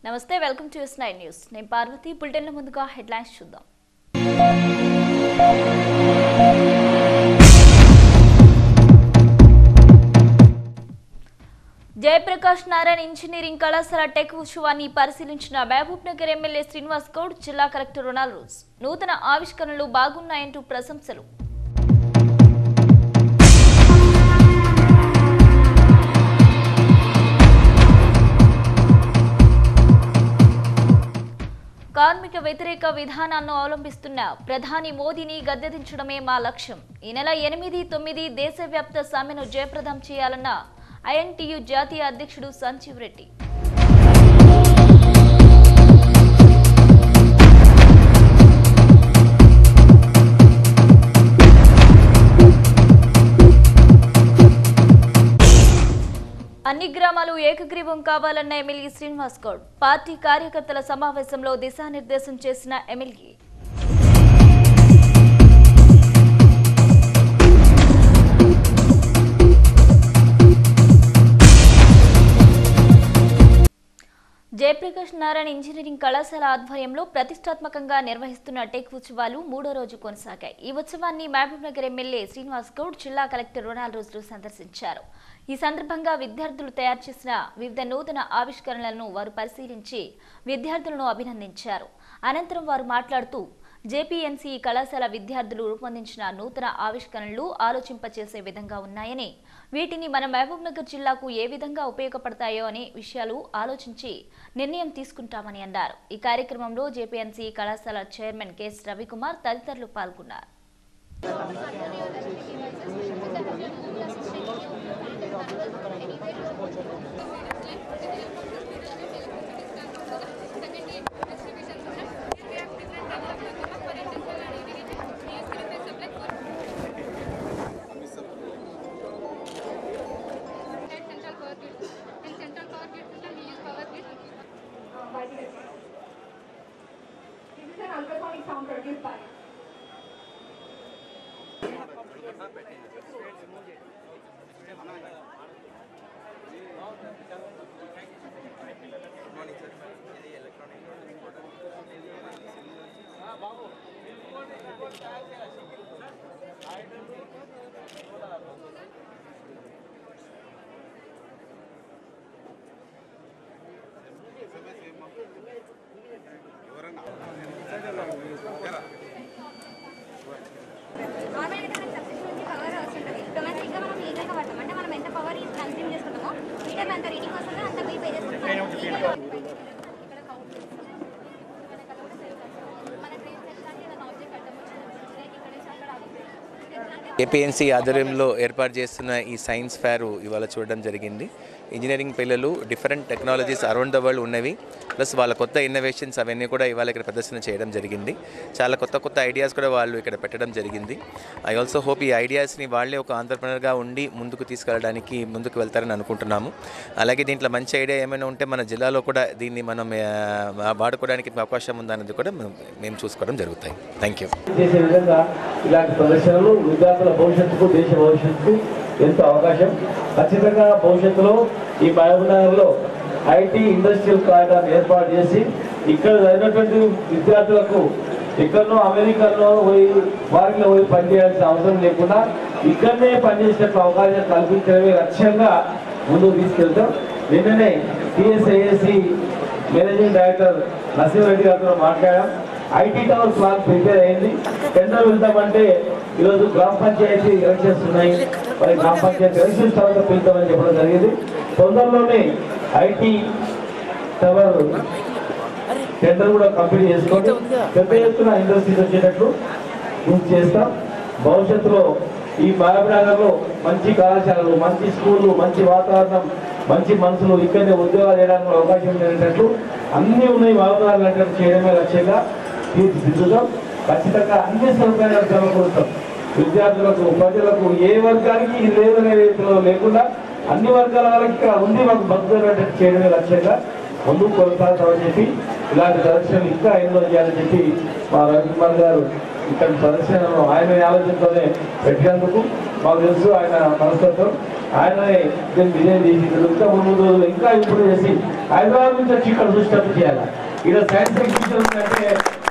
నమస్తే welcome to S9 news నేను పార్వతి బులెటిన్ల ముందుగా హెడ్లైన్స్ చూద్దాం జయప్రకాష్ నారాయణ ఇంజనీరింగ్ కళాశాల టెక్ ఉత్సవాన్ని పరిశీలించిన మహబూబ్నగర్ ఎమ్మెల్యే శ్రీనివాస్ గౌడ్ జిల్లా కలెక్టర్ రొనాల్డ్ రోజ్ నూతన ఆవిష్కరణలు బాగున్నాయంటూ ప్రశంసలు కార్మిక వ్యతిరేక విధానాన్ని అవలంబిస్తున్న ప్రధాని మోదీని గద్దెదించడమే మా లక్ష్యం ఈ నెల 8, 9 దేశవ్యాప్త సమ్మెను జయప్రదం చేయాలన్న ఐఎన్టీయూ జాతీయ అధ్యక్షుడు సంజీవ్ రెడ్డి అన్ని గ్రామాలు ఏకగ్రీవం కావాలన్న ఎమ్మెల్యే శ్రీనివాస్ గౌడ్ పార్టీ కార్యకర్తల సమావేశంలో దిశానిర్దేశం చేసిన ఎమ్మెల్యే జయప్రకాష్ నారాయణ ఇంజనీరింగ్ కళాశాల ఆధ్వర్యంలో ప్రతిష్టాత్మకంగా నిర్వహిస్తున్న టెక్ ఉత్సవాలు 3వ రోజు కొనసాగాయి. ఈ ఉత్సవాన్ని మహబూబ్నగర్ ఎమ్మెల్యే శ్రీనివాస్ గౌడ్ జిల్లా కలెక్టర్ రొనాల్డ్ రోజ్ సందర్శించారు. ఈ సందర్భంగా విద్యార్థులు తయారు చేసిన వివిధ నూతన ఆవిష్కరణలను వారు పరిశీలించి విద్యార్థులను అభినందించారు. అనంతరం వారు మాట్లాడుతూ జేపీఎన్సీ కళాశాల విద్యార్థులు రూపొందించిన నూతన ఆవిష్కరణలు ఆలోచింపచేసే విధంగా ఉన్నాయని, వీటిని మన మహబూబ్నగర్ జిల్లాకు ఏ విధంగా ఉపయోగపడతాయో అనే విషయాలు ఆలోచించి నిర్ణయం తీసుకుంటామని అన్నారు. ఈ కార్యక్రమంలో జేపీఎన్సీ కళాశాల చైర్మన్ కెఎస్ రవికుమార్ తదితరులు పాల్గొన్నారు. Sound produced by ఏపీఎన్సీ ఆధ్వర్యంలో ఏర్పాటు చేస్తున్న ఈ సైన్స్ ఫేర్ ఇవాళ చూడడం జరిగింది. ఇంజనీరింగ్ పిల్లలు different technologies around the world ఉన్నవి, ప్లస్ వాళ్ళ కొత్త ఇన్నోవేషన్స్ అవన్నీ కూడా ఇవాళ ఇక్కడ ప్రదర్శన చేయడం జరిగింది. చాలా కొత్త ఐడియాస్ కూడా వాళ్ళు ఇక్కడ పెట్టడం జరిగింది. ఐ ఆల్సో హోప్ ఈ ఐడియాస్ని వాళ్ళే ఒక ఆంటర్‌ప్రెన్యూర్‌గా ఉండి ముందుకు తీసుకెళ్ళడానికి ముందుకు వెళ్తారని అనుకుంటున్నాము. అలాగే దీంట్లో మంచి ఐడియా ఏమైనా ఉంటే మన జిల్లాలో కూడా దీన్ని మనం వాడుకోవడానికి అవకాశం ఉందన్నది కూడా మేము చూసుకోవడం జరుగుతాయి. Thank you. ఇలాంటి ప్రదర్శనలు విద్యార్థుల భవిష్యత్తుకు, దేశ భవిష్యత్తుకు ఎంతో అవకాశం. ఖచ్చితంగా భవిష్యత్తులో ఈ మహబూబ్నగర్లో ఐటీ ఇండస్ట్రియల్ కారిడార్ ఏర్పాటు చేసి ఇక్కడ అయినటువంటి విద్యార్థులకు ఎక్కడనో అమెరికాలో పోయి వారిలో పోయి పనిచేయాల్సిన అవసరం లేకుండా ఇక్కడనే పనిచేసేటట్టు అవకాశం కల్పించడమే లక్ష్యంగా ముందుకు తీసుకెళ్తాం. నిన్ననే టీఎస్ఐఎస్సి మేనేజింగ్ డైరెక్టర్ నరసింహారెడ్డి గారితో మాట్లాడాం. ఐటీ టవర్ ప్లాన్ ప్రిపేర్ అయింది. టెండర్ వెళ్తామంటే ఈరోజు గ్రామ పంచాయతీ ఎలక్షన్స్ ఉన్నాయి, మరి గ్రామ పంచాయతీ ఎలక్షన్స్ తర్వాత పిలుతామని చెప్పడం జరిగింది. తొందరలోనే ఐటీ టవర్ టెండర్ కూడా కంప్లీట్ చేసుకోండి. పెద్ద ఎత్తున ఇండస్ట్రీస్ వచ్చేటట్లు కృషి చేస్తాం. భవిష్యత్తులో ఈ మహబూబ్నగర్లో మంచి కళాశాలలు, మంచి స్కూళ్ళు, మంచి వాతావరణం, మంచి మనుషులు, ఇక్కడనే ఉద్యోగాలు చేయడానికి అవకాశం ఉండేటట్లు అన్నీ ఉన్నాయి. మహబూబ్నగర్ చేయడమే లక్ష్యంగా తీర్చిదిద్దుతాం. ఖచ్చితంగా అన్ని సౌకర్యాలు సమకూరుతాం. విద్యార్థులకు, ప్రజలకు ఏ వర్గానికి లేదనే రీతిలో లేకుండా అన్ని వర్గాల వాళ్ళకి ఇక్కడ ఉంది మాకు భక్తులు చేయడమే లక్ష్యంగా ముందుకు కొనసాగుతామని చెప్పి ఇలాంటి ప్రదర్శనలు ఇంకా ఎన్నో చేయాలని చెప్పి మా రవికుమార్ గారు ఇక్కడ ప్రదర్శనలు ఆయన ఆలోచనతోనే పెట్టినందుకు మాకు తెలుసు ఆయన మనస్తత్వం. ఆయననే డిజైన్ చేసి ఇంకా 3 రోజులు ఇంకా ఇంప్రూవ్ చేసి హైదరాబాద్ నుంచి వచ్చి ఇక్కడ చూసేటట్టు చేయాలి. ఇక్కడ సైన్స్ ఎగ్జిబిషన్ ఉందంటే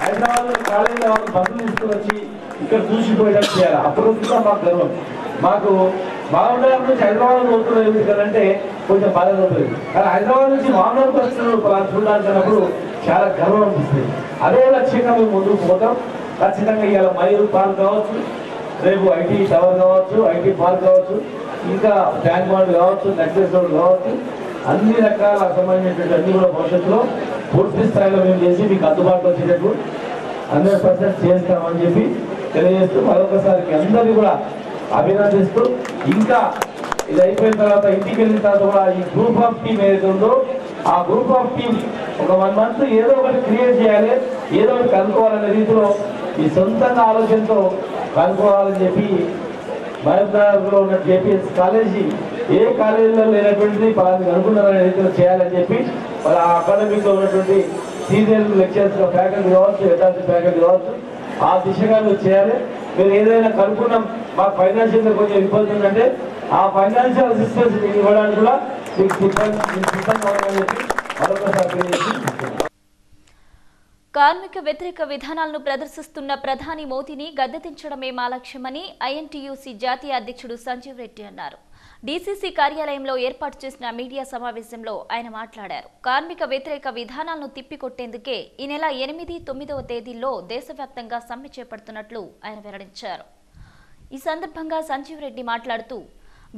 హైదరాబాద్లో కాలేజీలో వాళ్ళు బస్సులు తీసుకుని వచ్చి ఇక్కడ చూసిపోయేటట్టు చేయాలి. అప్పుడు కూడా మాకు గర్వం. మాకు మామూలు నుంచి హైదరాబాద్ పోతున్నారు ఎందుకంటే కొంచెం బాధ ఉంటుంది, కానీ హైదరాబాద్ నుంచి మామూలు పరిస్థితులు చూడడానికి అన్నప్పుడు చాలా గర్వం అనిపిస్తుంది. అదే లక్ష్యంగా మేము ముందుకు పోతాం. ఖచ్చితంగా ఇవాళ మయూర్ పార్క్ కావచ్చు, రేపు ఐటీ టవర్ కావచ్చు, ఐటీ పార్క్ కావచ్చు, ఇంకా ట్యాంక్ బండ్ కావచ్చు, నెక్లెస్ రోడ్ కావచ్చు, అన్ని రకాల సంబంధించినటువంటి అన్ని కూడా భవిష్యత్తులో పూర్తి స్థాయిలో మేము చేసి మీకు అందుబాటులో వచ్చేటట్టు 100% చేస్తామని చెప్పి తెలియజేస్తూ మరొకసారి అందరినీ కూడా అభినందిస్తూ, ఇంకా ఇది అయిపోయిన తర్వాత ఇంటికి వెళ్ళిన తర్వాత కూడా ఈ గ్రూప్ ఆఫ్ టీమ్ ఏదైతే ఉందో ఆ గ్రూప్ ఆఫ్ టీమ్ ఒక 1 మంత్ ఏదో ఒకటి క్రియేట్ చేయాలి, ఏదో ఒకటి కనుక్కోవాలనే రీతిలో ఈ సొంతంగా ఆలోచనతో కనుక్కోవాలని చెప్పి మహబూబ్నగర్లో ఉన్న జేపీఎస్ కాలేజీ ఏ కాలేజీలో లేనటువంటిది పలాన్ని కనుక్కున్నారనే రీతిలో చేయాలని చెప్పి మరి ఆ అకాడమీలో ఉన్నటువంటి సీనియర్ లెక్చరర్స్ ఫ్యాకల్టీ కావచ్చు, ఎటాలిటీ ఫ్యాకల్టీ కావచ్చు, ఆ దిశగా మీరు చేయాలి. మీరు ఏదైనా కనుక్కున్నాం మాకు ఫైనాన్షియల్గా కొంచెం ఇబ్బంది ఉందంటే ఆ ఫైనాన్షియల్ అసిస్టెన్స్ మీకు ఇవ్వడానికి కూడా మీకు సిద్ధంగా ఉందని చెప్పి మరొకసారి కార్మిక వ్యతిరేక విధానాలను ప్రదర్శిస్తున్న ప్రధాని మోదీని గద్దెదించడమే మా లక్ష్యమని ఐఎన్టీయూసీ జాతీయ అధ్యక్షుడు సంజీవ్ రెడ్డి అన్నారు. డీసీసీ కార్యాలయంలో ఏర్పాటు చేసిన మీడియా సమావేశంలో ఆయన మాట్లాడారు. కార్మిక వ్యతిరేక విధానాలను తిప్పికొట్టేందుకే ఈ నెల 8, 9వ తేదీల్లో దేశవ్యాప్తంగా సమ్మె చేపడుతున్నట్లు ఆయన వెల్లడించారు. ఈ సందర్భంగా సంజీవ్ రెడ్డి మాట్లాడుతూ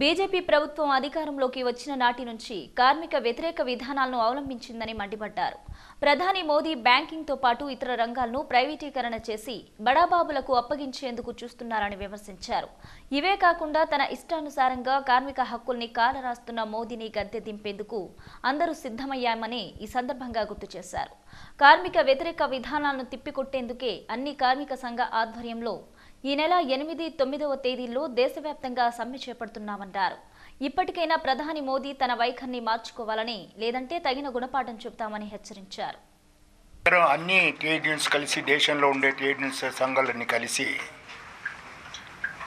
బీజేపీ ప్రభుత్వం అధికారంలోకి వచ్చిన నాటి నుంచి కార్మిక వ్యతిరేక విధానాలను అవలంబించిందని మండిపడ్డారు. ప్రధాని మోదీ బ్యాంకింగ్తో పాటు ఇతర రంగాలను ప్రైవేటీకరణ చేసి బడాబాబులకు అప్పగించేందుకు చూస్తున్నారని విమర్శించారు. ఇవే కాకుండా తన ఇష్టానుసారంగా కార్మిక హక్కుల్ని కాలరాస్తున్న మోదీని గద్దె దింపేందుకు అందరూ సిద్ధమయ్యామని ఈ సందర్భంగా గుర్తు చేశారు. కార్మిక వ్యతిరేక విధానాలను తిప్పికొట్టేందుకే అన్ని కార్మిక సంఘ ఆధ్వర్యంలో ఈ నెల 8, 9వ తేదీల్లో దేశవ్యాప్తంగా సమ్మె చేపడుతున్నామన్నారు. ఇప్పటికైనా ప్రధాని మోదీ తన వైఖరిని మార్చుకోవాలని, లేదంటే తగిన గుణపాఠం చెబుతామని హెచ్చరించారు. అన్ని ట్రేడ్ యూనియన్స్ కలిసి, దేశంలో ఉండే ట్రేడ్ యూనియన్స్ సంఘాలన్నీ కలిసి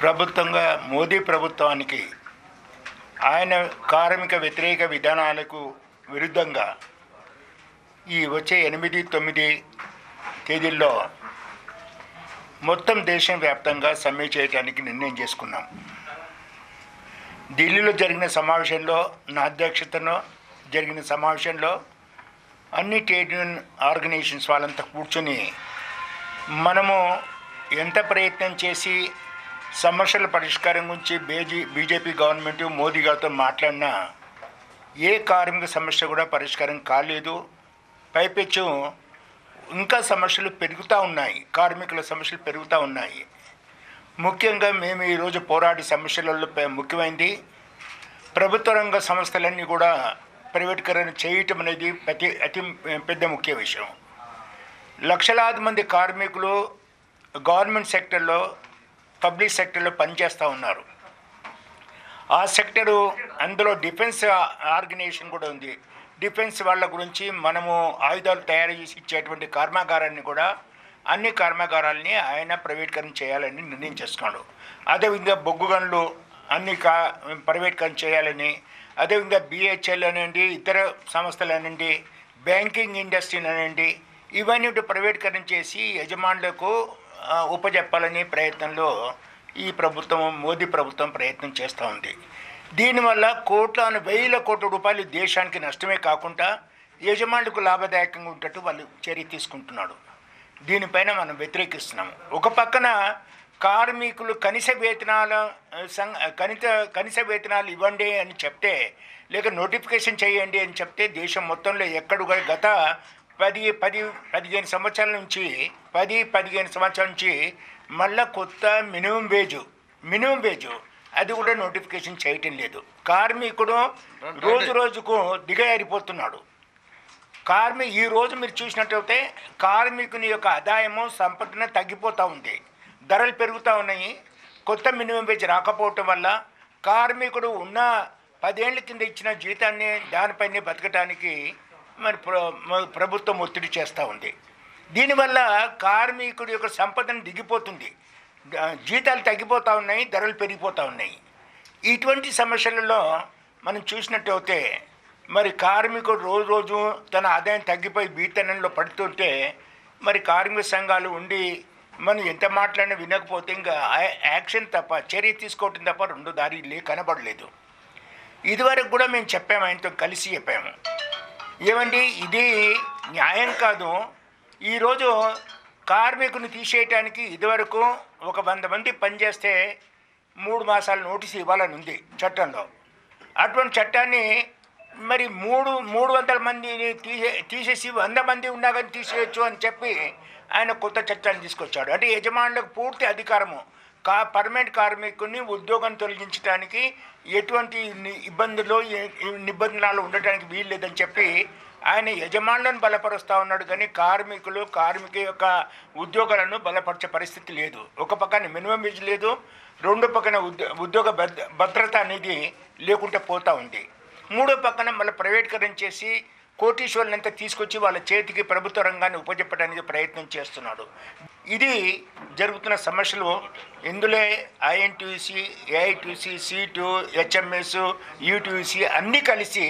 ప్రభుత్వంగా మోదీ ప్రభుత్వానికి ఆయన కార్మిక వ్యతిరేక విధానాలకు విరుద్ధంగా ఈ వచ్చే 8, 9 తేదీల్లో మొత్తం దేశం వ్యాప్తంగా సమ్మె చేయడానికి నిర్ణయం చేసుకున్నాం. ఢిల్లీలో జరిగిన సమావేశంలో, నా అధ్యక్షతలో జరిగిన సమావేశంలో అన్ని ట్రేడ్ యూనియన్ ఆర్గనైజేషన్స్ వాళ్ళంతా కూర్చొని మనము ఎంత ప్రయత్నం చేసి సమస్యల పరిష్కారం గురించి బీజేపీ గవర్నమెంట్ మోదీ గారితో మాట్లాడినా ఏ కార్మిక సమస్య కూడా పరిష్కారం కాలేదు. పైపెచ్చు ఇంకా సమస్యలు పెరుగుతూ ఉన్నాయి, కార్మికుల సమస్యలు పెరుగుతూ ఉన్నాయి. ముఖ్యంగా మేము ఈరోజు పోరాడే సమస్యలలో ముఖ్యమైనది ప్రభుత్వ రంగ సంస్థలన్నీ కూడా ప్రైవేటీకరణ చేయటం అనేది అతి పెద్ద ముఖ్య విషయం. లక్షలాది మంది కార్మికులు గవర్నమెంట్ సెక్టర్లో, పబ్లిక్ సెక్టర్లో పనిచేస్తూ ఉన్నారు. ఆ సెక్టరు, అందులో డిఫెన్స్ ఆర్గనైజేషన్ కూడా ఉంది. డిఫెన్స్ వాళ్ళ గురించి మనము ఆయుధాలు తయారు చేసి ఇచ్చేటువంటి కర్మాగారాన్ని కూడా, అన్ని కర్మాగారాలని ఆయన ప్రైవేటీకరణ చేయాలని నిర్ణయం చేసుకున్నాడు. అదేవిధంగా బొగ్గు గనులు అన్ని ప్రైవేటీకరణ చేయాలని, అదేవిధంగా బిహెచ్ఎల్ అనండి, ఇతర సంస్థలు అనండి, బ్యాంకింగ్ ఇండస్ట్రీ అనండి, ఇవన్నీ ప్రైవేటీకరణ చేసి యజమానులకు ఉపజెప్పాలని ప్రయత్నంలో ఈ ప్రభుత్వం, మోదీ ప్రభుత్వం ప్రయత్నం చేస్తూ ఉంది. దీనివల్ల వేల కోట్ల రూపాయలు దేశానికి నష్టమే కాకుండా యజమానులకు లాభదాయకంగా ఉండేట్టు వాళ్ళు చర్య తీసుకుంటున్నాడు. దీనిపైన మనం వ్యతిరేకిస్తున్నాము. ఒక పక్కన కార్మికులు కనీస వేతనాలు ఇవ్వండి అని చెప్తే, లేక నోటిఫికేషన్ చేయండి అని చెప్తే దేశం మొత్తంలో ఎక్కడ గత 10-15 సంవత్సరాల నుంచి 10-15 సంవత్సరాల నుంచి మళ్ళీ కొత్త మినిమం వేజు అది కూడా నోటిఫికేషన్ చేయటం లేదు. కార్మికుడు రోజు రోజుకు దిగజారిపోతున్నాడు. ఈ రోజు మీరు చూసినట్టయితే కార్మికుని యొక్క ఆదాయము, సంపదన తగ్గిపోతూ ఉంది, ధరలు పెరుగుతూ ఉన్నాయి. కొత్త మినిమం వేజ్ రాకపోవటం వల్ల కార్మికుడు ఉన్న 10 ఏళ్ల కింద ఇచ్చిన జీతాన్ని దానిపైనే బతకటానికి మరి ప్రభుత్వం ఒత్తిడి చేస్తూ ఉంది. దీనివల్ల కార్మికుడి యొక్క సంపదన దిగిపోతుంది, జీతాలు తగ్గిపోతూ ఉన్నాయి, ధరలు పెరిగిపోతూ ఉన్నాయి. ఇటువంటి సమస్యలలో మనం చూసినట్టయితే మరి కార్మికుడు రోజు రోజు తన ఆదాయం తగ్గిపోయి బీతనంలో పడుతుంటే మరి కార్మిక సంఘాలు ఉండి మనం ఎంత మాట్లాడినా వినకపోతే ఇంకా యాక్షన్ తప్ప చర్య తీసుకోవటం తప్ప రెండు దారి కనబడలేదు. ఇదివరకు కూడా మేము చెప్పాము, ఆయనతో కలిసి చెప్పాము, ఏమండి ఇది న్యాయం కాదు. ఈరోజు కార్మికుని తీసేయటానికి ఇదివరకు ఒక 100 మంది పనిచేస్తే 3 మాసాల నోటీస్ ఇవ్వాలని ఉంది చట్టంలో. అటువంటి చట్టాన్ని మరి 300 మందిని తీసేసి 100 మంది ఉన్నా కానీ తీసేయచ్చు అని చెప్పి ఆయన కొత్త చట్టాన్ని తీసుకొచ్చాడు. అంటే యజమానులకు పూర్తి అధికారము పర్మనెంట్ కార్మికుని ఉద్యోగం తొలగించడానికి ఎటువంటి ఇబ్బందులు నిబంధనలు ఉండటానికి వీలు లేదని చెప్పి ఆయన యజమానులను బలపరుస్తూ ఉన్నాడు. కానీ కార్మిక యొక్క ఉద్యోగాలను బలపరిచే పరిస్థితి లేదు. ఒక పక్కన మినిమం వేజ్ లేదు, రెండు పక్కన ఉద్యోగ భద్రత అనేది లేకుండా పోతూ ఉంది. మూడో పక్కన మళ్ళీ ప్రైవేటీకరణ చేసి కోటీశ్వరులంతా తీసుకొచ్చి వాళ్ళ చేతికి ప్రభుత్వ రంగాన్ని ఉపజెప్పడానికి ప్రయత్నం చేస్తున్నాడు. ఇది జరుగుతున్న సమస్యలు. ఇందులో INTUC, AITC, seat, HMS, UTC అన్నీ కలిసి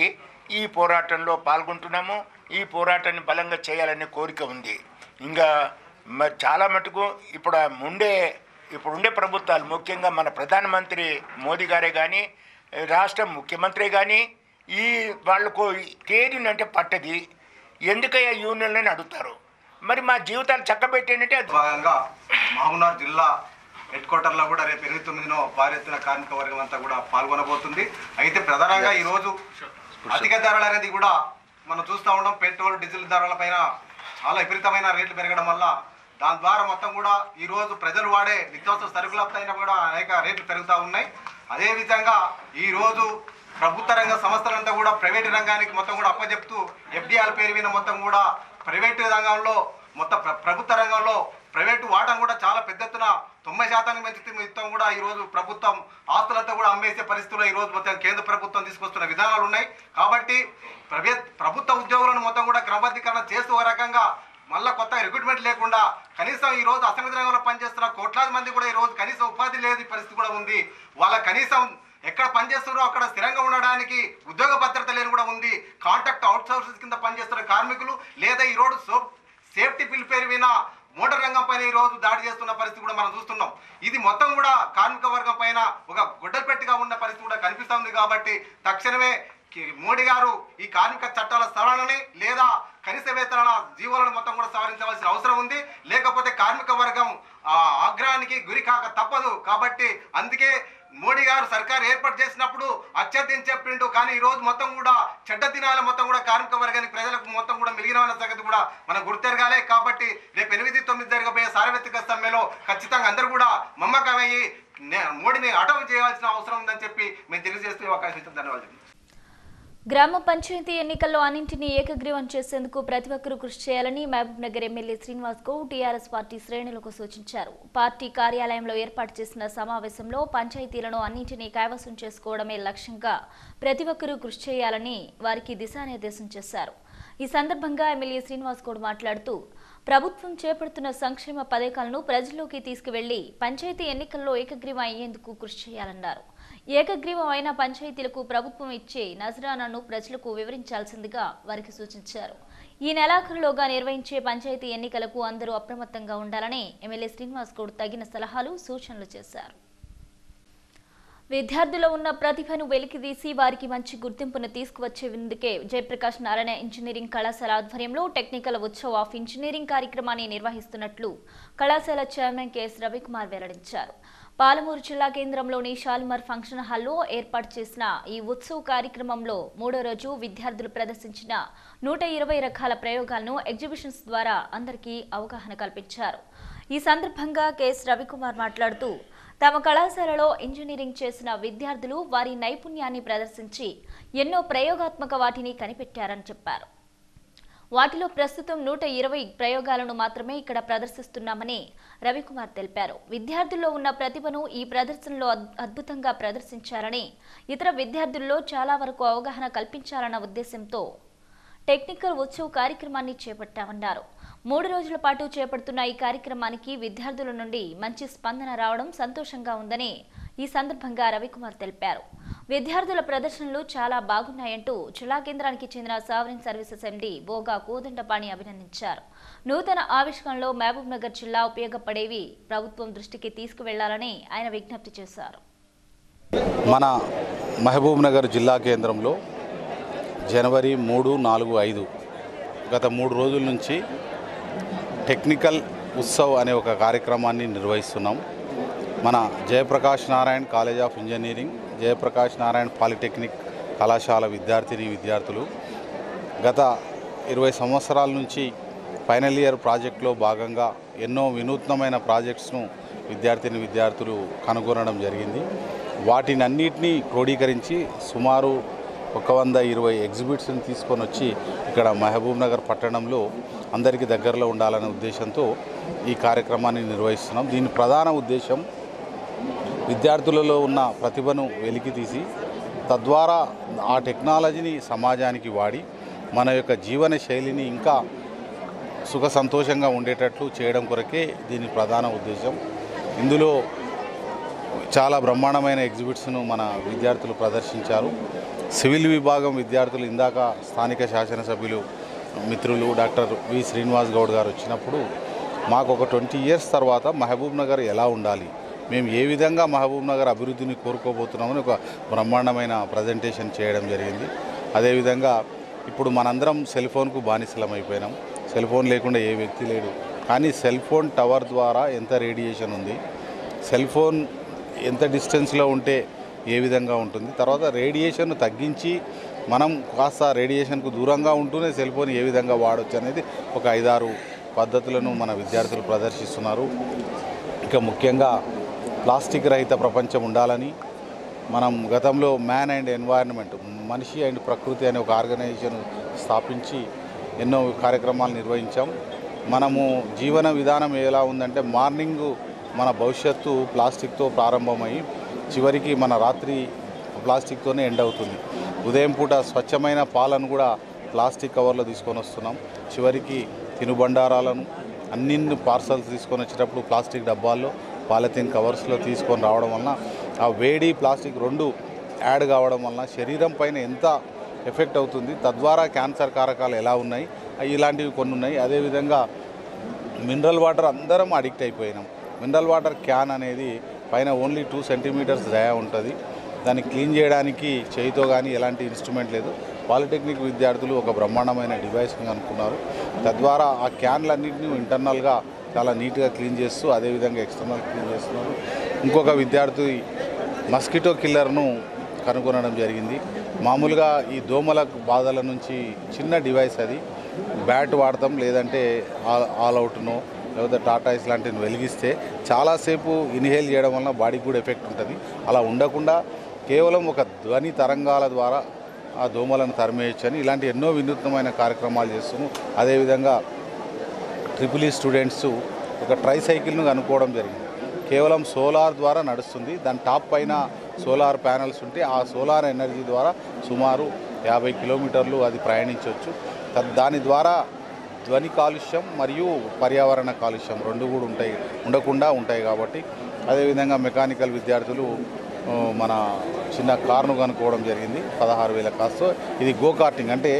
ఈ పోరాటంలో పాల్గొంటున్నాము. ఈ పోరాటాన్ని బలంగా చేయాలనే కోరిక ఉంది. ఇంకా చాలా మటుకు ఇప్పుడుండే ప్రభుత్వాలు, ముఖ్యంగా మన ప్రధానమంత్రి మోదీ గారే కానీ, రాష్ట్ర ముఖ్యమంత్రి కానీ వాళ్ళకు తేదీని అంటే పట్టది. ఎందుకయ్యా యూనియన్లని అడుగుతారు. మరి మా జీవితాలు చక్కబెట్టేంటే భాగంగా మహబూబ్నగర్ జిల్లా హెడ్ క్వార్టర్లో కూడా రేపు 29న భారీ ఎత్తున కార్మిక వర్గం అంతా కూడా పాల్గొనబోతుంది. అయితే ప్రధానంగా ఈరోజు అధిక ధరలు అనేది కూడా మనం చూస్తూ ఉన్నాం. పెట్రోల్, డీజిల్ ధరల పైన చాలా విపరీతమైన రేట్లు పెరగడం వల్ల దాని ద్వారా మొత్తం కూడా ఈరోజు ప్రజలు వాడే నిత్యావసర సరుకుల పైన కూడా అనేక రేట్లు పెరుగుతూ ఉన్నాయి. అదేవిధంగా ఈరోజు ప్రభుత్వ రంగ సంస్థలంతా కూడా ప్రైవేటు రంగానికి మొత్తం కూడా అప్పచెప్తూ ఎఫ్డిఆర్ పేరు మీద మొత్తం కూడా ప్రైవేటు రంగంలో ప్రభుత్వ రంగంలో ప్రైవేటు వాటాను కూడా చాలా పెద్ద ఎత్తున 90% పెంచితే మొత్తం కూడా ఈరోజు ప్రభుత్వం ఆస్తులంతా కూడా అమ్మేసే పరిస్థితుల్లో ఈరోజు మొత్తం కేంద్ర ప్రభుత్వం తీసుకొస్తున్న విధానాలు ఉన్నాయి. కాబట్టి ప్రభుత్వ ఉద్యోగులను మొత్తం కూడా క్రమబద్ధీకరణ చేస్తూ ఒక రకంగా మళ్ళీ కొత్త రిక్రూట్మెంట్ లేకుండా కనీసం ఈరోజు అసంఘటిత రంగంలో పనిచేస్తున్న కోట్లాది మంది కూడా ఈరోజు కనీసం ఉపాధి లేని పరిస్థితి కూడా ఉంది. వాళ్ళ కనీసం ఎక్కడ పనిచేస్తున్నారో అక్కడ స్థిరంగా ఉండడానికి ఉద్యోగ భద్రత లేని కూడా ఉంది. కాంట్రాక్ట్ అవుట్సోర్సింగ్ కింద పనిచేస్తున్న కార్మికులు లేదా ఈరోజు సేఫ్టీ బిల్ పేరు విన మోటార్ రంగం పైన ఈరోజు దాడి చేస్తున్న పరిస్థితి కూడా మనం చూస్తున్నాం. ఇది మొత్తం కూడా కార్మిక వర్గం పైన ఒక గుడ్డపెట్టిగా ఉన్న పరిస్థితి కూడా కనిపిస్తుంది. కాబట్టి తక్షణమే మోడీ గారు ఈ కార్మిక చట్టాల సవరణని లేదా కనీస వేతనాల జీవోలను మొత్తం కూడా సవరించవలసిన అవసరం ఉంది. లేకపోతే కార్మిక వర్గం ఆగ్రహానికి గురి కాక తప్పదు. కాబట్టి అందుకే మోడీ గారు సర్కారు ఏర్పాటు చేసినప్పుడు అత్యర్థించి చెప్పిండు. కానీ ఈ రోజు మొత్తం కూడా చెడ్డ దినాల మొత్తం కూడా కార్మిక వర్గానికి ప్రజలకు మొత్తం కూడా మిగిలిన సంగతి కూడా మనం గుర్తెరగాలి. కాబట్టి రేపు 8-9 జరగబోయే సార్వత్రిక సమ్మెలో ఖచ్చితంగా అందరూ కూడా మమ్మకమయ్యి మోడీని అటవ చేయాల్సిన అవసరం ఉందని చెప్పి మేము తెలియజేస్తూ అవకాశం ఇచ్చిన ధన్యవాదాలు. గ్రామ పంచాయతీ ఎన్నికల్లో అన్నింటినీ ఏకగ్రీవం చేసేందుకు ప్రతి ఒక్కరూ కృషి చేయాలని Mahabubnagar MLA Srinivas Goud TRS party శ్రేణులకు సూచించారు. పార్టీ కార్యాలయంలో ఏర్పాటు చేసిన సమావేశంలో పంచాయతీలను అన్నింటినీ కైవసం చేసుకోవడమే లక్ష్యంగా ప్రతి ఒక్కరూ కృషి చేయాలని వారికి దిశానిర్దేశం చేశారు. ఈ సందర్భంగా ఎమ్మెల్యే శ్రీనివాస్ గౌడ్ మాట్లాడుతూ ప్రభుత్వం చేపడుతున్న సంక్షేమ పథకాలను ప్రజల్లోకి తీసుకువెళ్లి పంచాయతీ ఎన్నికల్లో ఏకగ్రీవం అయ్యేందుకు కృషి చేయాలన్నారు. ఏకగ్రీవం అయిన పంచాయతీలకు ప్రభుత్వం ఇచ్చే నజరానాను ప్రజలకు వివరించాల్సిందిగా వారికి సూచించారు. ఈ నెలాఖరులోగా నిర్వహించే పంచాయతీ ఎన్నికలకు అందరూ అప్రమత్తంగా ఉండాలని ఎమ్మెల్యే శ్రీనివాస్ గౌడ్ తగిన సలహాలు, సూచనలు చేశారు. విద్యార్థుల్లో ఉన్న ప్రతిభను వెలికితీసి వారికి మంచి గుర్తింపును తీసుకువచ్చేందుకే జయప్రకాష్ నారాయణ ఇంజనీరింగ్ కళాశాల ఆధ్వర్యంలో టెక్నికల్ ఉత్సవ్ ఆఫ్ ఇంజనీరింగ్ కార్యక్రమాన్ని నిర్వహిస్తున్నట్లు కళాశాల చైర్మన్ కెఎస్ రవికుమార్ వెల్లడించారు. పాలమూరు జిల్లా కేంద్రంలోని షాలిమార్ ఫంక్షన్ హాల్లో ఏర్పాటు చేసిన ఈ ఉత్సవ్ కార్యక్రమంలో 3వ రోజు విద్యార్థులు ప్రదర్శించిన 120 రకాల ప్రయోగాలను ఎగ్జిబిషన్స్ ద్వారా అందరికీ అవగాహన కల్పించారు. ఈ సందర్భంగా కెఎస్ రవికుమార్ మాట్లాడుతూ తమ కళాశాలలో ఇంజనీరింగ్ చేసిన విద్యార్థులు వారి నైపుణ్యాన్ని ప్రదర్శించి ఎన్నో ప్రయోగాత్మక వాటిని కనిపెట్టారని చెప్పారు. వాటిలో ప్రస్తుతం 120 ప్రయోగాలను మాత్రమే ఇక్కడ ప్రదర్శిస్తున్నామని రవికుమార్ తెలిపారు. విద్యార్థుల్లో ఉన్న ప్రతిభను ఈ ప్రదర్శనలో అద్భుతంగా ప్రదర్శించారని, ఇతర విద్యార్థుల్లో చాలా వరకు అవగాహన కల్పించాలన్న ఉద్దేశంతో టెక్నికల్ ఉత్సవ్ కార్యక్రమాన్ని చేపట్టామన్నారు. 3 రోజుల పాటు చేపడుతున్న ఈ కార్యక్రమానికి విద్యార్థుల నుండి మంచి స్పందన రావడం సంతోషంగా ఉందని ఈ సందర్భంగా రవికుమార్ తెలిపారు. విద్యార్థుల ప్రదర్శనలు చాలా బాగున్నాయంటూ జిల్లా కేంద్రానికి చెందిన సావరిన్ సర్వీసెస్ ఎండీ బోగా కోదండపాణి అభినందించారు. నూతన ఆవిష్కరణలో మహబూబ్ నగర్ జిల్లా ఉపయోగపడేవి ప్రభుత్వం దృష్టికి తీసుకువెళ్లాలని ఆయన విజ్ఞప్తి చేశారు. మన మహబూబ్ నగర్ జిల్లా కేంద్రంలో జనవరి 3, 4, 5 గత 3 రోజుల నుంచి టెక్నికల్ ఉత్సవ్ అనే ఒక కార్యక్రమాన్ని నిర్వహిస్తున్నాం. మన Jayaprakash Narayan college of engineering, Jayaprakash Narayan polytechnic కళాశాల విద్యార్థులు గత 20 సంవత్సరాల నుంచి ఫైనల్ ఇయర్ ప్రాజెక్టులో భాగంగా ఎన్నో వినూత్నమైన ప్రాజెక్ట్స్ను విద్యార్థులు కనుగొనడం జరిగింది. వాటిని అన్నిటినీ క్రోడీకరించి సుమారు 120 ఎగ్జిబిట్స్ని తీసుకొని వచ్చి ఇక్కడ మహబూబ్ నగర్ పట్టణంలో అందరికీ దగ్గరలో ఉండాలనే ఉద్దేశంతో ఈ కార్యక్రమాన్ని నిర్వహిస్తున్నాం. దీని ప్రధాన ఉద్దేశం విద్యార్థులలో ఉన్న ప్రతిభను వెలికితీసి తద్వారా ఆ టెక్నాలజీని సమాజానికి వాడి మన యొక్క జీవన శైలిని ఇంకా సుఖ సంతోషంగా ఉండేటట్లు చేయడం కొరకే దీని ప్రధాన ఉద్దేశం. ఇందులో చాలా బ్రహ్మాండమైన ఎగ్జిబిట్స్ను మన విద్యార్థులు ప్రదర్శించారు. సివిల్ విభాగం విద్యార్థులు ఇందాక స్థానిక శాసనసభ్యులు మిత్రులు డాక్టర్ వి శ్రీనివాస్ గౌడ్ గారు వచ్చినప్పుడు మాకు ఒక 20 ఇయర్స్ తర్వాత మహబూబ్ నగర్ ఎలా ఉండాలి, మేము ఏ విధంగా మహబూబ్ నగర్ అభివృద్ధిని కోరుకోబోతున్నామని ఒక బ్రహ్మాండమైన ప్రజెంటేషన్ చేయడం జరిగింది. అదేవిధంగా ఇప్పుడు మనందరం సెల్ ఫోన్కు బానిసలం అయిపోయినాం. సెల్ ఫోన్ లేకుండా ఏ వ్యక్తి లేడు. కానీ సెల్ ఫోన్ టవర్ ద్వారా ఎంత రేడియేషన్ ఉంది, సెల్ ఫోన్ ఎంత డిస్టెన్స్లో ఉంటే ఏ విధంగా ఉంటుంది, తర్వాత రేడియేషన్ తగ్గించి మనం కాస్త రేడియేషన్కు దూరంగా ఉంటూనే సెల్ ఫోన్ ఏ విధంగా వాడవచ్చు అనేది ఒక 5-6 పద్ధతులను మన విద్యార్థులు ప్రదర్శిస్తున్నారు. ఇక ముఖ్యంగా ప్లాస్టిక్ రహిత ప్రపంచం ఉండాలని మనం గతంలో మ్యాన్ అండ్ ఎన్వైరన్మెంట్, మనిషి అండ్ ప్రకృతి అనే ఒక ఆర్గనైజేషన్ స్థాపించి ఎన్నో కార్యక్రమాలు నిర్వహించాం. మనము జీవన విధానం ఎలా ఉందంటే మార్నింగ్ మన భవిష్యత్తు ప్లాస్టిక్తో ప్రారంభమై చివరికి మన రాత్రి ప్లాస్టిక్తోనే ఎండ్ అవుతుంది. ఉదయం పూట స్వచ్ఛమైన పాలను కూడా ప్లాస్టిక్ కవర్లో తీసుకొని వస్తున్నాం. చివరికి తినుబండారాలను అన్ని పార్సల్స్ తీసుకొని వచ్చేటప్పుడు ప్లాస్టిక్ డబ్బాల్లో పాలిథిన్ కవర్స్లో తీసుకొని రావడం వలన ఆ వేడి ప్లాస్టిక్ 2 యాడ్ కావడం వలన శరీరం పైన ఎంత ఎఫెక్ట్ అవుతుంది, తద్వారా క్యాన్సర్ కారకాలు ఎలా ఉన్నాయి, ఇలాంటివి కొన్ని ఉన్నాయి. అదేవిధంగా మినరల్ వాటర్ అందరం అడిక్ట్ అయిపోయినాం. మినరల్ వాటర్ క్యాన్ అనేది పైన ఓన్లీ 2 సెంటీమీటర్స్ దయా ఉంటుంది. దాన్ని క్లీన్ చేయడానికి చేయితో కానీ ఎలాంటి ఇన్స్ట్రుమెంట్ లేదు. పాలిటెక్నిక్ విద్యార్థులు ఒక బ్రహ్మాండమైన డివైస్ని అనుకున్నారు. తద్వారా ఆ క్యాన్లన్నింటినీ ఇంటర్నల్గా చాలా నీట్గా క్లీన్ చేస్తూ అదేవిధంగా ఎక్స్టర్నల్ క్లీన్ చేస్తున్నారు. ఇంకొక విద్యార్థి మస్కిటో కిల్లర్ను కనుగొనడం జరిగింది. మామూలుగా ఈ దోమల బాధల నుంచి చిన్న డివైస్ అది, బ్యాట్ వాడతాం లేదంటే ఆల్ అవుట్నో లేకపోతే టాటాయిస్ లాంటివి వెలిగిస్తే చాలాసేపు ఇన్హేల్ చేయడం వలన బాడీకి కూడా ఎఫెక్ట్ ఉంటుంది. అలా ఉండకుండా కేవలం ఒక ధ్వని తరంగాల ద్వారా ఆ దోమలను తరిమేయచ్చని ఇలాంటి ఎన్నో వినూత్నమైన కార్యక్రమాలు చేస్తున్నాము. అదేవిధంగా ట్రిపుల్ స్టూడెంట్స్ ఒక ట్రైసైకిల్ను కనుక్కోవడం జరిగింది. కేవలం సోలార్ ద్వారా నడుస్తుంది. దాని టాప్ పైన సోలార్ ప్యానల్స్ ఉంటే ఆ సోలార్ ఎనర్జీ ద్వారా సుమారు 50 కిలోమీటర్లు అది ప్రయాణించవచ్చు. దాని ద్వారా ధ్వని కాలుష్యం మరియు పర్యావరణ కాలుష్యం 2 కూడా ఉండకుండా ఉంటాయి కాబట్టి. అదేవిధంగా మెకానికల్ విద్యార్థులు మన చిన్న కార్ను కనుక్కోవడం జరిగింది 16,000 కాస్తో. ఇది గోకార్టింగ్ అంటే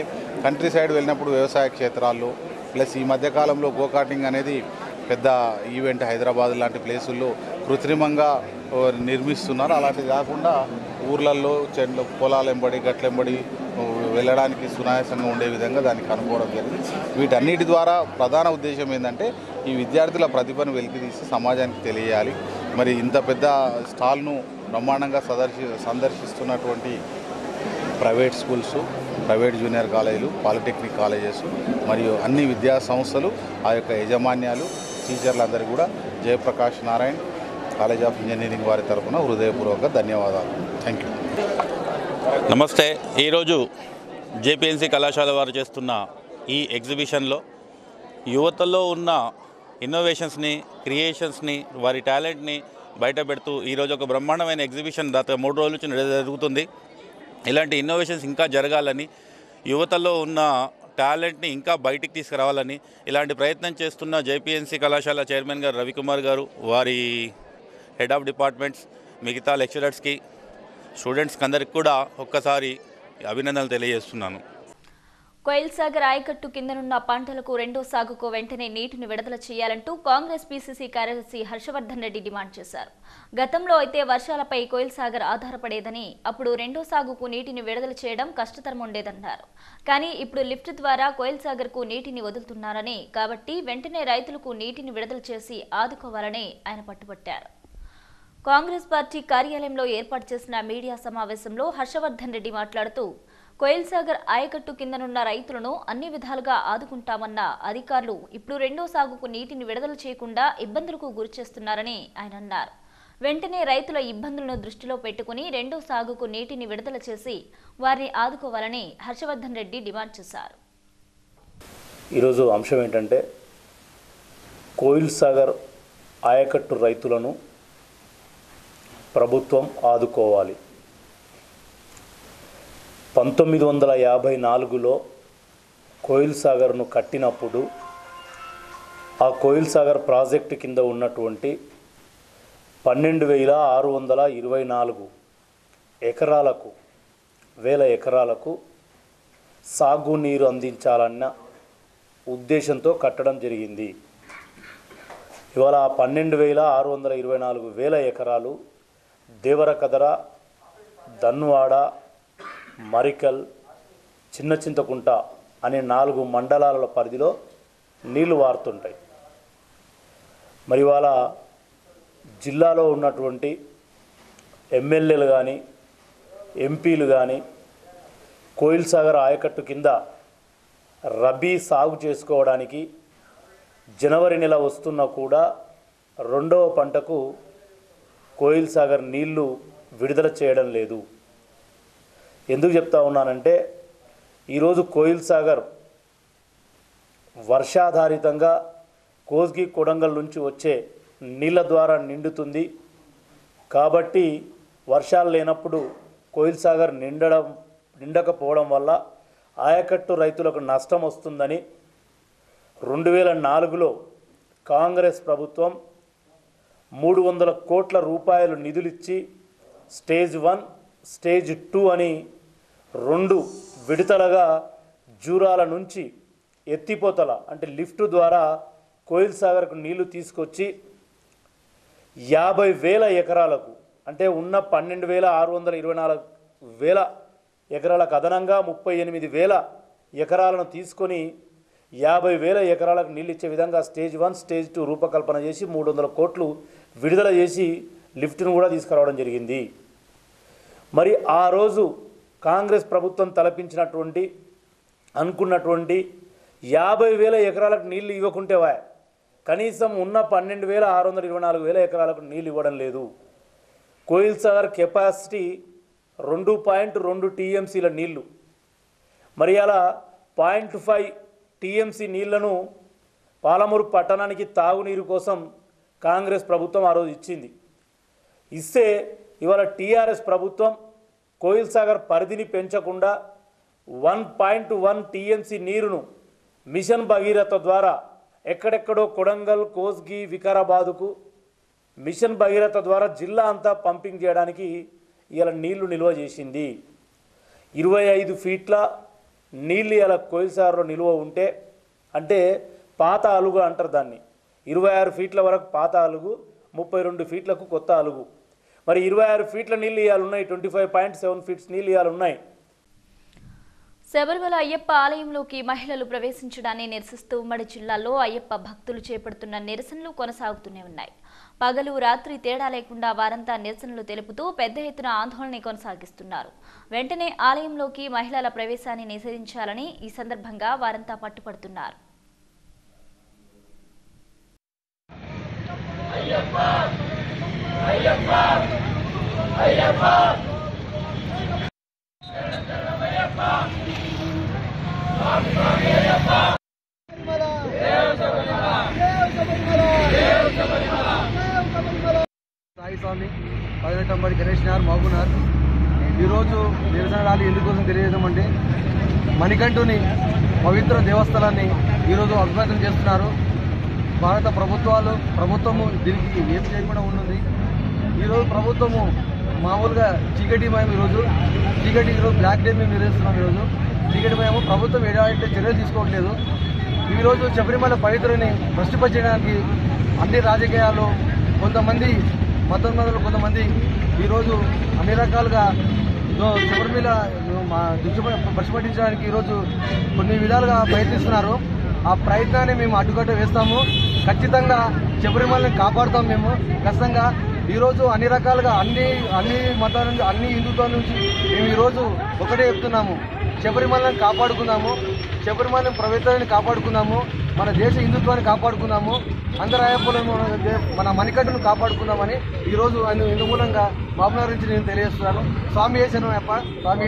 కంట్రీ సైడ్ వెళ్ళినప్పుడు వ్యవసాయ క్షేత్రాల్లో ప్లస్ ఈ మధ్యకాలంలో గోకార్టింగ్ అనేది పెద్ద ఈవెంట్ హైదరాబాద్ లాంటి ప్లేసుల్లో కృత్రిమంగా నిర్మిస్తున్నారు. అలాంటిది కాకుండా ఊర్లలో పొలాలు ఎంబడి గట్లెంబడి వెళ్ళడానికి సునాయాసంగా ఉండే విధంగా దాన్ని కనుక్కోవడం జరిగింది. వీటన్నిటి ద్వారా ప్రధాన ఉద్దేశం ఏంటంటే ఈ విద్యార్థుల ప్రతిభను వెలికితీసి సమాజానికి తెలియాలి. మరి ఇంత పెద్ద స్టాల్ను బ్రహ్మాండంగా సందర్శిస్తున్నటువంటి ప్రైవేట్ స్కూల్స్, ప్రైవేట్ జూనియర్ కాలేజీలు, పాలిటెక్నిక్ కాలేజెస్ మరియు అన్ని విద్యా సంస్థలు, ఆ యొక్క యాజమాన్యాలు, టీచర్లందరికీ కూడా Jayaprakash Narayan college of engineering వారి తరఫున హృదయపూర్వక ధన్యవాదాలు. Thank you. నమస్తే. ఈరోజు జేపీఎన్సీ కళాశాల వారు చేస్తున్న ఈ ఎగ్జిబిషన్లో యువతలో ఉన్న ఇన్నోవేషన్స్ని, క్రియేషన్స్ని, వారి టాలెంట్ని బయట పెడుతూ ఈరోజు ఒక బ్రహ్మాండమైన ఎగ్జిబిషన్ గత 3 రోజుల నుంచి జరుగుతుంది. ఇలాంటి ఇన్నోవేషన్స్ ఇంకా జరగాలని, యువతలో ఉన్న టాలెంట్ని ఇంకా బయటికి తీసుకురావాలని ఇలాంటి ప్రయత్నం చేస్తున్న జేపీఎన్సీ కళాశాల చైర్మన్ గారు రవికుమార్ గారు, వారి హెడ్ ఆఫ్ డిపార్ట్మెంట్స్ మిగతా లెక్చరర్స్కి, స్టూడెంట్స్కి అందరికి కూడా ఒక్కసారి అభినందనలు తెలియజేస్తున్నాను. కోయిల్ సాగర్ ఆయకట్టు కిందనున్న పంటలకు రెండో సాగుకు వెంటనే నీటిని విడుదల చేయాలంటూ కాంగ్రెస్ పీసీసీ కార్యదర్శి హర్షవర్ధన్ రెడ్డి డిమాండ్ చేశారు. గతంలో అయితే వర్షాలపై కోయిల్ సాగర్ ఆధారపడేదని, అప్పుడు రెండో సాగుకు నీటిని విడుదల చేయడం కష్టతరం ఉండేదన్నారు. కానీ ఇప్పుడు లిఫ్ట్ ద్వారా కోయిల్ సాగర్కు నీటిని వదులుతున్నారని, కాబట్టి వెంటనే రైతులకు నీటిని విడుదల చేసి ఆదుకోవాలని ఆయన పట్టుబట్టారు. కాంగ్రెస్ పార్టీ కార్యాలయంలో ఏర్పాటు చేసిన మీడియా సమావేశంలో హర్షవర్ధన్ రెడ్డి మాట్లాడుతూ, కోయిల్ సాగర్ ఆయకట్టు కిందనున్న రైతులను అన్ని విధాలుగా ఆదుకుంటామన్న అధికారులు ఇప్పుడు రెండో సాగుకు నీటిని విడుదల చేయకుండా ఇబ్బందులకు గురిచేస్తున్నారని ఆయన అన్నారు. వెంటనే రైతుల ఇబ్బందులను దృష్టిలో పెట్టుకుని రెండో సాగుకు నీటిని విడుదల చేసి వారిని ఆదుకోవాలని హర్షవర్ధన్ రెడ్డి డిమాండ్ చేశారు. ఈరోజు అంశం ఏంటంటే, కోయిల్ సాగర్ ఆయకట్టు రైతులను ప్రభుత్వం ఆదుకోవాలి. 1954లో కోయిల్ సాగర్ను కట్టినప్పుడు ఆ కోయిల్ సాగర్ ప్రాజెక్టు కింద ఉన్నటువంటి 12,624 ఎకరాలకు ఎకరాలకు సాగునీరు అందించాలన్న ఉద్దేశంతో కట్టడం జరిగింది. ఇవాళ 12,624 ఎకరాలు దేవరకదర, దన్వాడ, మరికల్, చిన్న చింతకుంట అనే 4 మండలాల పరిధిలో నీళ్లు వారుతుంటాయి. మరి ఇవాళ జిల్లాలో ఉన్నటువంటి ఎమ్మెల్యేలు కానీ, ఎంపీలు కానీ కోయిల్ సాగర్ ఆయకట్టు కింద రబీ సాగు చేసుకోవడానికి జనవరి నెల వస్తున్నా కూడా రెండవ పంటకు కోయిల్ సాగర్ నీళ్లు విడుదల చేయడం లేదు. ఎందుకు చెప్తా ఉన్నానంటే, ఈరోజు కోయిల్ సాగర్ వర్షాధారితంగా కోస్గి, కొడంగల్ నుంచి వచ్చే నీళ్ళ ద్వారా నిండుతుంది. కాబట్టి వర్షాలు లేనప్పుడు కోయిల్ సాగర్ నిండకపోవడం వల్ల ఆయకట్టు రైతులకు నష్టం వస్తుందని 2004లో కాంగ్రెస్ ప్రభుత్వం 300 కోట్ల రూపాయలు నిధులిచ్చి స్టేజ్ 1, స్టేజ్ 2 అని 2 విడతలుగా జూరాల నుంచి ఎత్తిపోతల అంటే లిఫ్ట్ ద్వారా కోయిల్ సాగర్కు నీళ్లు తీసుకొచ్చి 50,000 ఎకరాలకు, అంటే ఉన్న 12,624 ఎకరాలకు అదనంగా 38,000 ఎకరాలను తీసుకొని 50,000 ఎకరాలకు నీళ్ళు ఇచ్చే విధంగా స్టేజ్ 1, స్టేజ్ 2 రూపకల్పన చేసి 300 కోట్లు విడుదల చేసి లిఫ్ట్ను కూడా తీసుకురావడం జరిగింది. మరి ఆ రోజు కాంగ్రెస్ ప్రభుత్వం తలపించినటువంటి అనుకున్నటువంటి 50,000 ఎకరాలకు నీళ్లు ఇవ్వకుంటే కనీసం ఉన్న 12,624 ఎకరాలకు నీళ్ళు ఇవ్వడం లేదు. కోయిల్ సాగర్ కెపాసిటీ 2.2 టీఎంసీల నీళ్లు. మరి అలా 0.5 టీఎంసీ నీళ్లను పాలమూరు పట్టణానికి తాగునీరు కోసం కాంగ్రెస్ ప్రభుత్వం ఆ రోజు ఇచ్చింది. ఇస్తే ఇవాళ టీఆర్ఎస్ ప్రభుత్వం కోయిల్ సాగర్ పరిధిని పెంచకుండా 1.1 టీఎంసీ నీరును మిషన్ భగీరథ ద్వారా ఎక్కడెక్కడో కొడంగల్, కోస్గి, వికారాబాదుకు మిషన్ భగీరథ ద్వారా జిల్లా అంతా పంపింగ్ చేయడానికి ఇలా నీళ్లు నిల్వ చేసింది. 25 ఫీట్ల నీళ్ళు ఇలా కోయిల్ సాగర్లో నిల్వ ఉంటే, అంటే పాత అలుగు అంటారు దాన్ని, 26 ఫీట్ల వరకు పాత అలుగు, 32 ఫీట్లకు కొత్త అలుగు. మరి 26 ఫీట్ల నీళ్ళు ఇవాళ ఉన్నాయి, 25.7 ఫీట్స్ నీళ్ళు ఇవాళ ఉన్నాయి. శబరిమల అయ్యప్ప ఆలయంలోకి మహిళలు ప్రవేశించడాన్ని నిరసిస్తూ ఉమ్మడి జిల్లాలో అయ్యప్ప భక్తులు చేపడుతున్న నిరసనలు కొనసాగుతూనే ఉన్నాయి. పగలు రాత్రి తేడా లేకుండా వారంతా నిరసనలు తెలుపుతూ పెద్ద ఎత్తున ఆందోళన కొనసాగిస్తున్నారు. వెంటనే ఆలయంలోకి మహిళల ప్రవేశాన్ని నిషేధించాలని ఈ సందర్భంగా వారంతా పట్టుపడుతున్నారు. సాయి స్వామి 18 గణేష్ నగర్, మహబూబ్ నగర్. ఈరోజు నిరసన ర్యాలీ ఎందుకోసం తెలియజేయమంటే, మణికంఠుని పవిత్ర దేవస్థానాన్ని ఈరోజు అభివృద్ధి చేస్తున్నారు. భారత ప్రభుత్వము దీనికి ఏం చేయకుండా ఉన్నది. ఈరోజు ప్రభుత్వము మామూలుగా చీకటిమయం ఈరోజు బ్లాక్ డే మేము నిర్వహిస్తున్నాం. ఈరోజు చీకటిమయము ప్రభుత్వం ఎలాంటి చర్యలు తీసుకోవట్లేదు. ఈరోజు శబరిమల పవిత్రని భ్రష్టుపరచడానికి అన్ని రాజకీయాలు కొంతమంది మతోన్మాదులు కొంతమంది ఈరోజు అన్ని రకాలుగా శబరిమల భ్రష్టుపట్టించడానికి ఈరోజు కొన్ని విధాలుగా ప్రయత్నిస్తున్నారు. ఆ ప్రయత్నాన్ని మేము అడ్డుకట్ట వేస్తాము. ఖచ్చితంగా శబరిమలని కాపాడుతాం. మేము ఖచ్చితంగా ఈరోజు అన్ని రకాలుగా అన్ని మతాల నుంచి అన్ని హిందుత్వాల నుంచి మేము ఈరోజు ఒకటే చెప్తున్నాము, శబరిమలని కాపాడుకుందాము, శబరిమల పవిత్రాన్ని కాపాడుకుందాము, మన దేశ హిందుత్వాన్ని కాపాడుకుందాము, అంతరాయపులను మన మణికంఠను కాపాడుకుందామని ఈరోజు ఇందు మూలంగా మహబూబ్నగర్ నుంచి నేను తెలియజేస్తున్నాను. స్వామి శరణమయ్యప్ప. స్వామి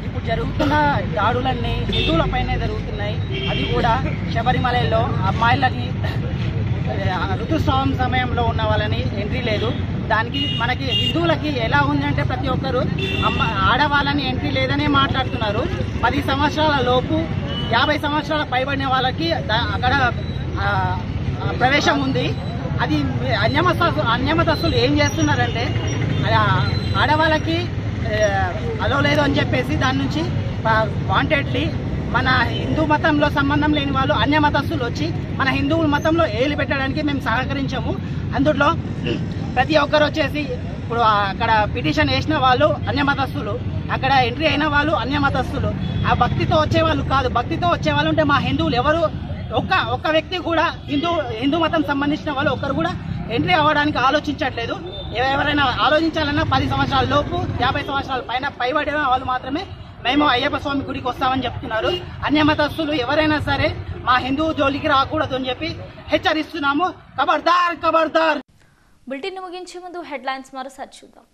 ఇప్పుడు జరుగుతున్న దాడులన్నీ హిందువులపైనే జరుగుతున్నాయి. అది కూడా శబరిమలలో అమ్మాయిలని ఋతుస్రావం సమయంలో ఉన్న వాళ్ళని ఎంట్రీ లేదు. దానికి మనకి హిందువులకి ఎలా ఉందంటే ప్రతి ఒక్కరు ఆడవాళ్ళని ఎంట్రీ లేదనే మాట్లాడుతున్నారు. 10 సంవత్సరాల లోపు 50 సంవత్సరాల పైబడిన వాళ్ళకి అక్కడ ప్రవేశం ఉంది. అది అన్యమతస్తులు ఏం చేస్తున్నారంటే ఆడవాళ్ళకి అలో లేదు అని చెప్పేసి దాని నుంచి వాంటెడ్లీ మన హిందూ మతంలో సంబంధం లేని వాళ్ళు అన్య మతస్థులు వచ్చి మన హిందువుల మతంలో ఏలు పెట్టడానికి మేము సహకరించాము. అందులో ప్రతి ఒక్కరు వచ్చేసి ఇప్పుడు అక్కడ పిటిషన్ వేసిన వాళ్ళు అన్య మతస్థులు, అక్కడ ఎంట్రీ అయిన వాళ్ళు అన్య మతస్థులు. ఆ భక్తితో వచ్చేవాళ్ళు కాదు. భక్తితో వచ్చేవాళ్ళు ఉంటే మా హిందువులు ఎవరు ఒక్క వ్యక్తి కూడా హిందూ మతం సంబంధించిన వాళ్ళు ఒక్కరు కూడా ఎంట్రీ అవ్వడానికి ఆలోచించట్లేదు. ఎవరైనా ఆలోచించాలన్నా 10 సంవత్సరాల లోపు 50 సంవత్సరాల పైబడిన వాళ్ళు మాత్రమే మేము అయ్యప్ప స్వామి గుడికి వస్తామని చెప్తున్నారు. అన్యమతస్తులు ఎవరైనా సరే మా హిందూ జోలికి రాకూడదు అని చెప్పి హెచ్చరిస్తున్నాము. ఖబర్దార్ ఖబర్దార్. బులెటిన్ ముగించే ముందు హెడ్లైన్స్ మరోసారి చూద్దాం.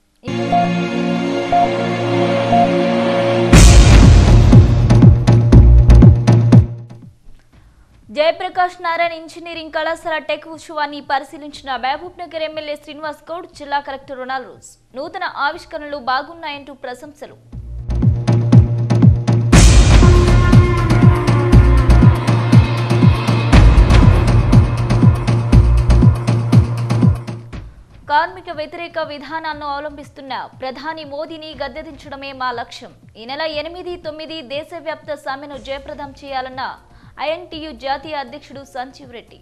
జయప్రకాష్ నారాయణ ఇంజనీరింగ్ కళాశాల టెక్ ఉత్సవాన్ని పరిశీలించిన మహబూబ్నగర్ ఎమ్మెల్యే శ్రీనివాస్ గౌడ్, జిల్లా కలెక్టర్ రొనాల్డ్ రోజ్. నూతన ఆవిష్కరణలు బాగున్నాయంటూ ప్రశంసలు. కార్మిక వ్యతిరేక విధానాలను అవలంబిస్తున్న ప్రధాని మోదీని గద్దెదించడమే మా లక్ష్యం. ఈ నెల 8, 9 దేశవ్యాప్త సమ్మెను జయప్రదం చేయాలన్న ఐఎన్టీయూ జాతీయ అధ్యక్షుడు సంజీవ్ రెడ్డి.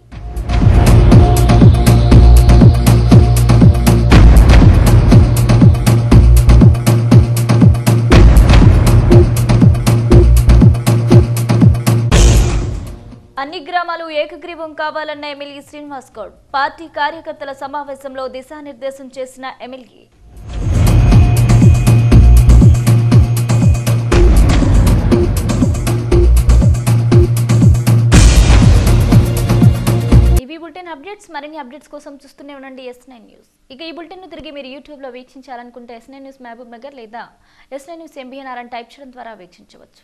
అన్ని గ్రామాలు ఏకగ్రీవం కావాలన్న ఎమ్మెల్యే శ్రీనివాస్ గౌడ్. పార్టీ కార్యకర్తల సమావేశంలో దిశానిర్దేశం చేసిన ఎమ్మెల్యే. ఇవి బులెటిన్ అప్డేట్స్. మరిన్ని అప్డేట్స్ కోసం చూస్తూనే ఉండండి S9 న్యూస్. ఇక ఈ బులెటిన్ ను తిరిగి మీరు యూట్యూబ్ లో వీక్షించాలనుకుంటే S9 న్యూస్ మహబూబ్ నగర్ లేదా S9 న్యూస్ MBNR అని టైప్ చేయడం ద్వారా వీక్షించవచ్చు.